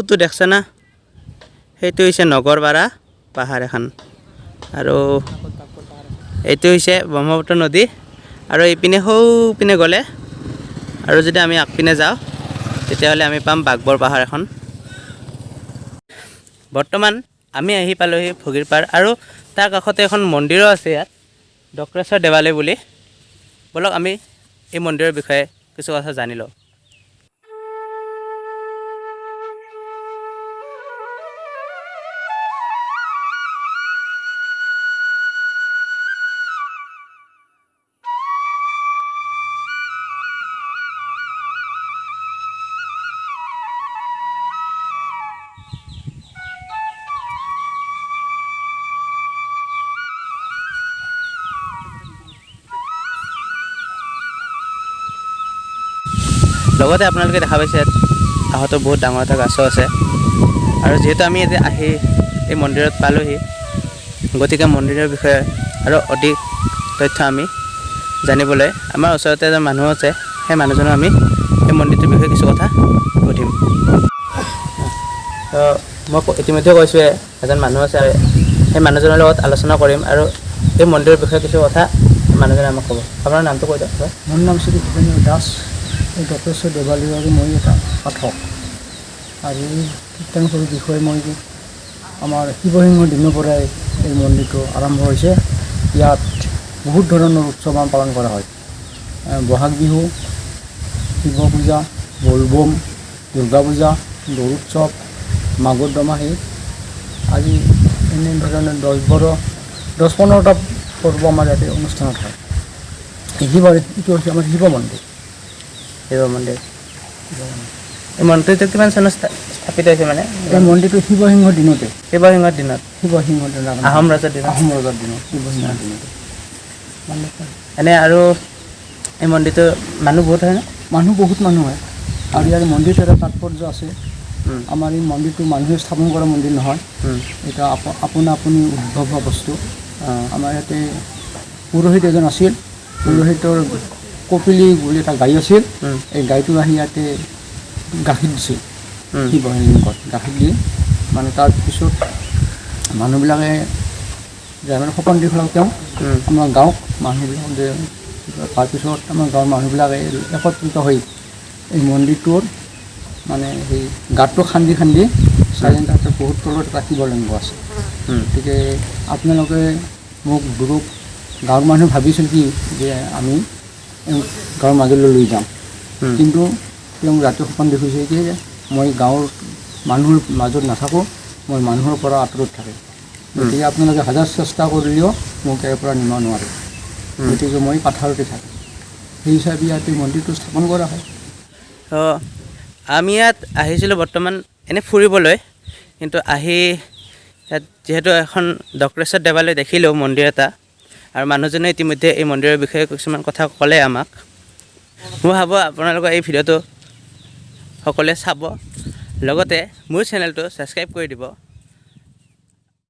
তো দেখছ না সেইটো হৈছে নগৰপাৰা পাহাৰ এখন আৰু এইটো হৈছে ব্ৰহ্মপুত্ৰ নদী আৰু এইপিনে পিনে গ'লে আৰু যদি আমি আগপিনে যাওঁ তেতিয়াহ'লে আমি পাম বাঘবৰ পাহাৰ এখন বৰ্তমান আমি আহি পালোহি ভগীৰপাৰ আৰু তাৰ কাষতে এখন মন্দিৰো আছে ইয়াত ডক্টৰেশ্বৰ দেৱালয় বুলি বলক আমি এই মন্দিৰৰ বিষয়ে কিছু কথা জানি লওঁ লগতে আপোনালোকে দেখা পাইছে ইয়াত কাষতো বহুত ডাঙৰ এটা গাছো আছে আৰু যিহেতু আমি এতিয়া আহি এই মন্দিৰত পালোহি গতিকে মন্দিৰৰ বিষয়ে আৰু অধিক তথ্য আমি জানিবলৈ আমাৰ ওচৰতে এজন মানুহ আছে সেই মানুহজনক আমি এই মন্দিৰটোৰ বিষয়ে কিছু কথা সুধিম মই ইতিমধ্যে কৈছোঁৱে এজন মানুহ আছে সেই মানুহজনৰ লগত আলোচনা কৰিম আৰু এই মন্দিৰৰ বিষয়ে কিছু কথা মানুহজনে আমাক ক'ব আপোনাৰ নামটো কৈ দিয়ক মোৰ নাম শ্ৰী ভূপেন্দ্ৰ দাস এই ডক্টৰেশ্বৰ দেৱালয়ৰ মই এটা পাঠক আৰু কীৰ্তনকৰ বিষয়ে মই আমাৰ শিৱসিংহৰ দিনৰ পৰাই এই মন্দিৰটো আৰম্ভ হৈছে ইয়াত বহুত ধৰণৰ উৎসৱ পালন কৰা হয় বহাগ বিহু শিৱ পূজা বলবম দুৰ্গা পূজা দৌল উৎসৱ মাঘৰ দমাহী আজি এনেধৰণৰ 10-15টা পৰ্ব আমাৰ ইয়াতে অনুষ্ঠানত হয় এইটো হৈছে আমাৰ শিৱ মন্দিৰ এই মন্দিৰটো কিমান চনত স্থাপিত হৈছে মানে এই মন্দিৰটো শিৱসিংহৰ দিনতে শিৱসিংহৰ দিনত আহোম ৰজাৰ দিনত শিৱসিংহৰ দিনতে এনে আৰু এই মন্দিৰটো মানুহ বহুত হয়নে মানুহ বহুত মানুহ হয় আৰু ইয়াৰ মন্দিৰটো এটা তাৎপৰ্য আছে আমাৰ এই মন্দিৰটো মানুহে স্থাপন কৰা মন্দিৰ নহয় এটা আপোনা আপুনি উদ্ভৱ হোৱা বস্তু আমাৰ ইয়াতে পুৰোহিত এজন আছিল পুৰোহিতৰ কপিলী বুলি এটা গাই আছিল এই গাইটো আহি ইয়াতে গাখীৰ দিছিল শিৱলিংগত গাখীৰ দি মানে তাৰপিছত মানুহবিলাকে মানে সপোন দেখুৱাওক তেওঁ আমাৰ গাঁৱক মানুহবিলাকে তাৰপিছত আমাৰ গাঁৱৰ মানুহবিলাকে একত্ৰিত হৈ এই মন্দিৰটোৰ মানে সেই গাঁতটো খান্দি চাইলেন তাতে বহুত তলত এটা শিৱলিংগ আছে গতিকে আপোনালোকে মোক গুৰুক গাঁৱৰ মানুহে ভাবিছিল কি যে আমি গাঁৱৰ মাজলৈ লৈ যাম কিন্তু তেওঁ ৰাতি সপোন দেখুৱাইছে কি মই গাঁৱৰ মানুহৰ মাজত নাথাকোঁ মই মানুহৰ পৰা আঁতৰত থাকোঁ গতিকে আপোনালোকে হাজাৰ চেষ্টা কৰিলেও মোক ইয়াৰ পৰা নিব নোৱাৰে গতিকে মই পাথাৰতে থাকোঁ সেই হিচাপে ইয়াতে মন্দিৰটো স্থাপন কৰা হয় আমি ইয়াত আহিছিলোঁ বৰ্তমান এনেই ফুৰিবলৈ কিন্তু আহি ইয়াত যিহেতু এখন ডক্টৰেশ্বৰ দেৱালয় দেখিলোঁ মন্দিৰ এটা আৰু মানুহজনে ইতিমধ্যে এই মন্দিৰৰ বিষয়ে কিছুমান কথা ক'লে আমাক মই ভাবোঁ আপোনালোকৰ এই ভিডিঅ'টো সকলোৱে চাব লগতে মোৰ চেনেলটো ছাবস্ক্ৰাইব কৰি দিব